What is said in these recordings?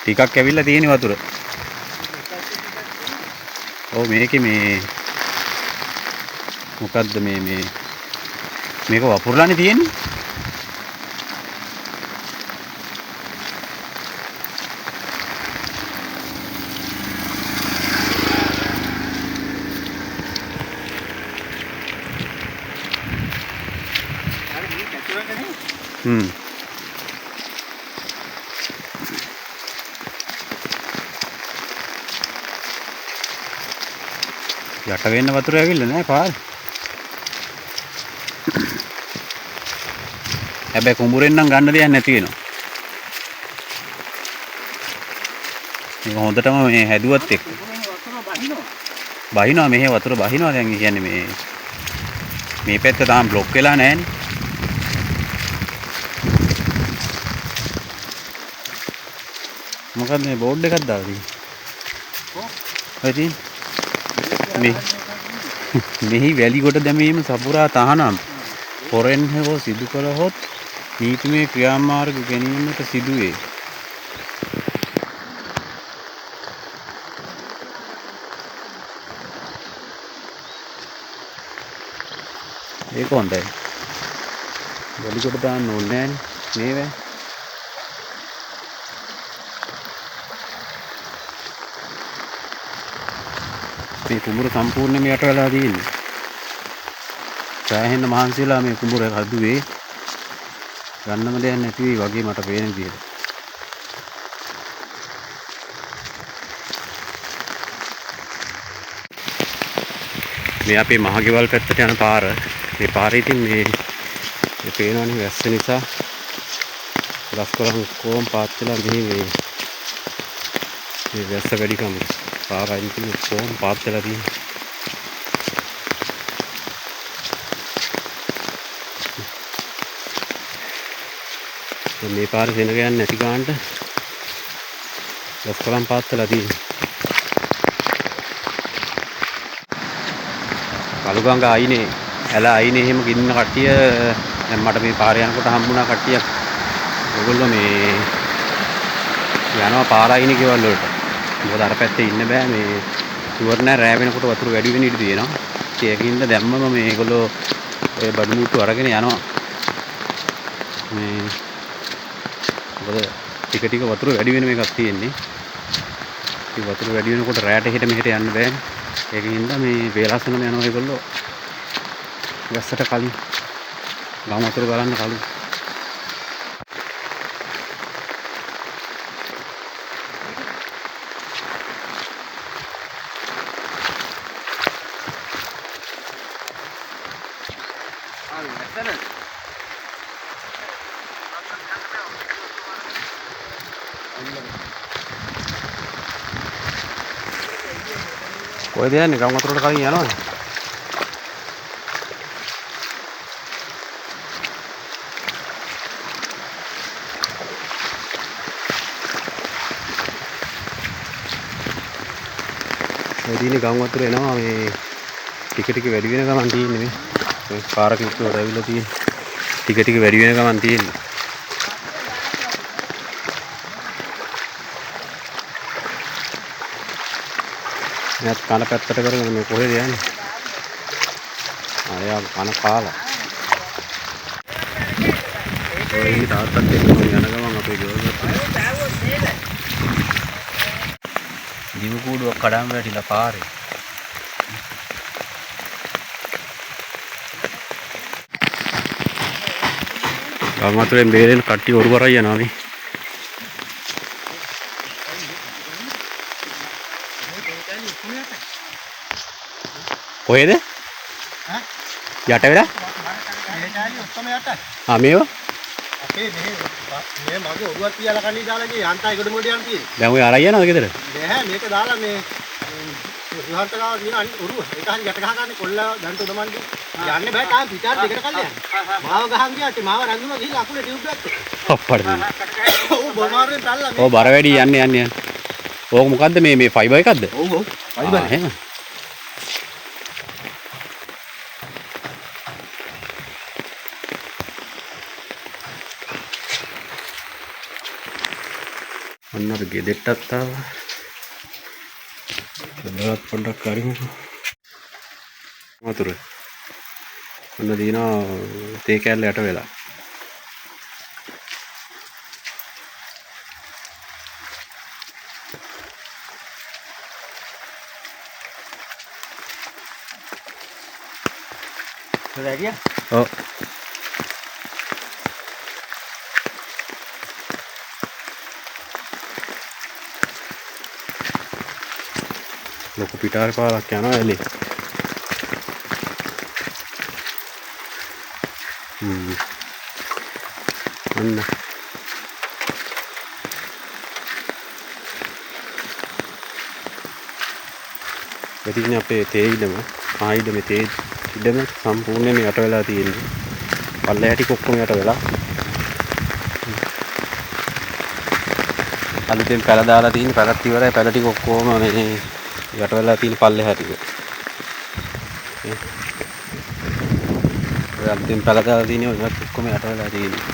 ටිකක් ඇවිල්ලා තියෙන වතුර. ඔව් මේකේ මේ මොකද්ද මේක වපුරලානේ තියෙන්නේ. යට වෙන්න වතුර ඇවිල්ලා නැහැ පාරේ. හැබැයි කුඹුරෙන් නම් ගන්න දෙයක් නැති වෙනවා. මේක හොඳටම මේ හැදුවත් එක්ක. බහිනවා මෙහෙ වතුර බහිනවා දැන් කියන්නේ මේ පැත්ත තාම બ્લોක් වෙලා නැහැනේ. මොකක්ද මේ බෝඩ් එකක් දාලා තියෙන්නේ? ඔය තියෙන්නේ. මෙහි වැලි කොට දැමීම සපුරා තහනම් පොරෙන් හෝ සිදු කළහොත් නීතිමය ක්‍රියාමාර්ග ගැනීමට සිදුවේ. ඒක හොඳයි. වැලි කොට දාන්න ඕනේ නෑනේ මේ මේ කුඹුර සම්පූර්ණයෙන්ම යට වෙලා තියෙන්නේ. සෑහෙන මහන්සි වෙලා මේ කුඹුර හදුවේ. ගන්නම දෙයක් නැති වෙයි වගේ මට පේන විදියට. මේ අපේ මහගෙවල් පැත්තට යන පාර. මේ පාරේ ඉතින් මේ පේනවනේ වැස්ස නිසා ගස් කොළන් කොම් පාත් වෙලා මේ වැස්ස වැඩිකම පාරයි ඉතින් කොම් පාත් වෙලා තියෙනවා. මේ පාරේ දෙන ගයන් නැති ගානට ගස් කොළන් පාත් වෙලා තියෙනවා. කළුගඟ අයිනේ ඇල අයිනේ එහෙම ගින්න කට්ටිය දැන් මට මේ පාරේ යනකොට හම්බුණා කට්ටියක්. ඔයගොල්ලෝ මේ යනවා පාර අයිනේ ගෙවල් වලට. මොකද අර පැත්තේ ඉන්න බෑ මේ ෂුවර් නෑ රෑ වෙනකොට වතුර වැඩි වෙන ඉඩ තියෙනවා. ඒකින්ද දැම්මම මේගොල්ලෝ ඔය බඩු මුට්ටු අරගෙන යනවා. මේ මොකද ටික ටික වතුර වැඩි වෙන එකක් තියෙන්නේ. ඉතින් වතුර වැඩි වෙනකොට රෑට එහෙට මෙහෙට යන්න බෑනේ. ඒකින්ද මේ වේලස්සනම යනවා ඒගොල්ලෝ. වැස්සට කලින් ගම් වතුර බලන්න කලින්. කොහෙද යන්නේ? ගම් වතුරට කලින් යනවද? වැඩිනේ ගම් වතුර එනවා මේ ටික ටික වැඩි වෙන ගමන් තියෙන්නේ මේ පාරක විතර ඇවිල්ලා තියෙන්නේ. ටික ටික වැඩි වෙන ගමන් තියෙන්නේ. නැත් කන පැත්තට කරගෙන මේ කොහෙද යන්නේ? ආයා කන කාලා. ඔය තාත්තත් එක්ක යන ගමන් අපේ ගෙවල් දිව කූඩුවක් කඩාම වැටිලා පාරේ. ගම් වතුරෙන් බේරෙන්න කට්ටිය ඔරු කරා යනවා මේ. කොහෙද? යට වෙලා? ආ මේවා? අපේ මේ මගේ ඔරුවක් තියලා කන්නේ දාලා ගියේ යන්තයි ගොඩ මොඩ යන තියෙන්නේ. දැන් ඔය අරයි යනවද ගෙදර? නෑ මේක දාලා මේ විහාරතකාව කියන ඔරුව ඒක හරි යට ගහ ගන්න කොල්ල දැන්ට උදමන්ගේ යන්නේ බෑ තාම පිටාර දෙකට කල්ලා යන්නේ. මාව ගහන් ගියාට මාව රැඳුණා ගිහින් අකුලේ ටියුබ් එකක්. අප්පඩ. ඔව් බොමාරෙන් තල්ලා මේ. ඔව් බර වැඩි යන්නේ. ඕක මොකද්ද මේ ෆයිබර් එකක්ද? ඔව් ෆයිබර්. එහෙම. ඔන්න අර ගෙදෙට්ටත් ආවා. ගෙදරත් පොඩ්ඩක් කරිමුකෝ. වතුර. ඔන්න දිනවා තේ කෑල්ල යට වෙලා. Ready? ඔව්. ලොකු පිටාරේ පාරක් යනවා එලි. අන්න. එතින් අපේ තේ ඉඩම ආයිඩම තේ ඉඩම සම්පූර්ණයෙන්ම යට වෙලා තියෙන්නේ. පල්ලෙහාට කොක්කොම යට වෙලා. අලුතෙන් පැල දාලා තියෙන පැලත් ඉවරයි. පැල ටික ඔක්කොම මේ යට වෙලා තියෙන පල්ලෙහා ටික. ඔය අලුතෙන් පැල දාලා තියෙන ඒවත් ඔක්කොම යට වෙලා තියෙන්නේ.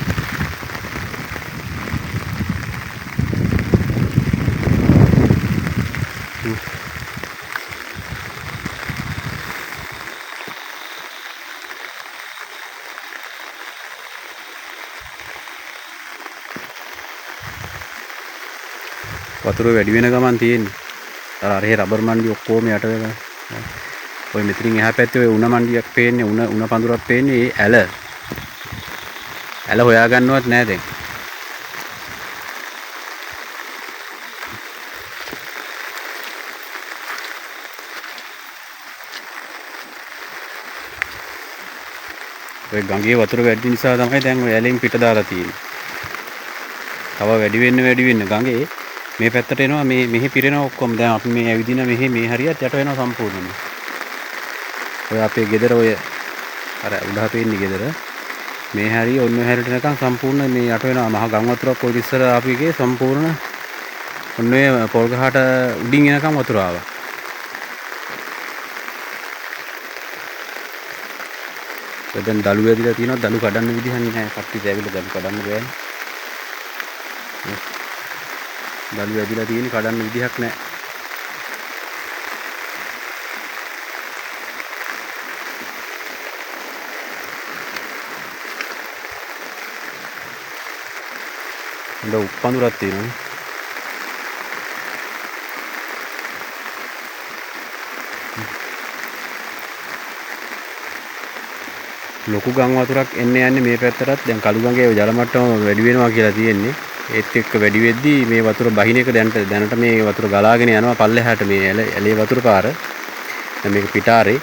වතුර වැඩි වෙන ගමන් තියෙන්නේ. අර අරේ රබර් මණ්ඩි ඔක්කොම යට වෙලා. ඔය මෙතනින් එහා පැත්තේ ඔය උණ මණ්ඩියක් පේන්නේ උණ පඳුරක් පේන්නේ ඒ ඇල. ඇල හොයා ගන්නවත් නෑ දැන්. ඔය ගඟේ වතුර වැඩි නිසා තමයි දැන් ඔය ඇලෙන් පිට දාලා තියෙන්නේ. තව වැඩි වෙන්න ගඟේ මේ පැත්තට එනවා මේ මෙහි පිරෙනවා ඔක්කොම. දැන් අපි මේ ඇවිදින මේ හරියට යට වෙනවා සම්පූර්ණයෙන්ම. ඔය අපේ ගෙදර ඔය අර උඩහ පේන්නේ ගෙදර. මේ හරිය ඔන්න හැරට නිකන් සම්පූර්ණ මේ යට වෙනවා. මහ ගම් වතුරක් ඔය ඉස්සර අපි එකේ සම්පූර්ණ ඔන්න ඔය පොල් ගහට උඩින් එනකම් වතුර ආවා. දැන් දළු වැදිලා තියෙනවා. දළු කඩන්න විදිහක් නැහැ. කට්ටිය දැවිලා දළු කඩන්න බෑනේ. දළු වැදිලා තියෙන කඩන්න විදිහක් නැහැ. හොඳ උප්පඳුරක් තියෙනවානේ. ලොකු ගම් වතුරක් එන්නේ යන්නේ මේ පැත්තටත්. දැන් කළු ගඟේ ජල මට්ටම වැඩි වෙනවා කියලා තියෙන්නේ. ඒත් එක්ක වැඩි වෙද්දී මේ වතුර බහින එක දැනට මේ වතුර ගලාගෙන යනවා පල්ලෙහාට මේ ඇලේ වතුර පාර. දැන් මේක පිටාරේ.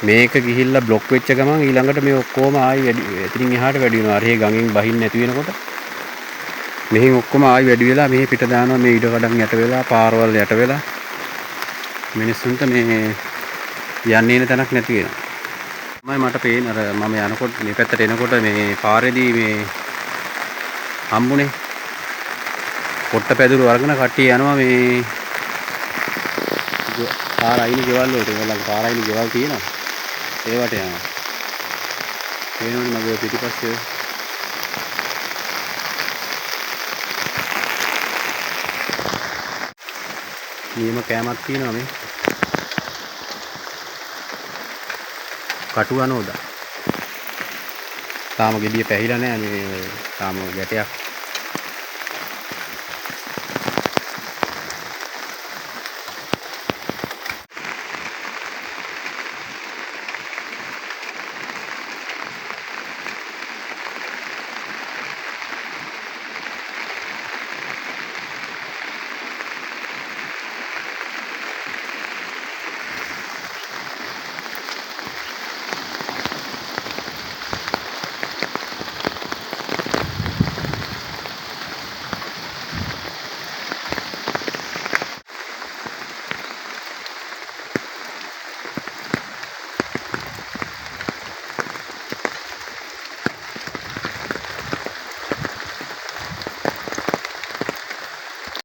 මේක ගිහිල්ලා બ્લોක් වෙච්ච ගමන් ඊළඟට මේ ඔක්කොම ආයි වැඩි එතනින් එහාට වැඩි වෙනවා. අර ගඟෙන් බහින්න නැති වෙනකොට මෙහින් ඔක්කොම ආයි වැඩි වෙලා මෙහි පිට දානවා. මේ ඉඩ කඩන් යට වෙලා පාරවල් යට වෙලා මිනිස්සුන්ට මේ යන්නේ නැ තැනක් නැති වෙනවා. තමයි මට පේන අර මම යනකොට මේ පැත්තට එනකොට මේ පාරේදී මේ හම්බුනේ පොට්ට පැදුරු වර්ගන කට්ටිය යනවා මේ පාර අයින ගෙවල් වලට. ඒගොල්ලන්ගේ පාර අයින ගෙවල් තියෙනවා. ඒවට යනවා. පේනවනේ මගේ පිටිපස්සේ නියම කෑමක් තියෙනවා මේ. කටු අනෝදා. තාම ගෙඩිය පැහිලා නැහැ මේ තාම ගැටයක්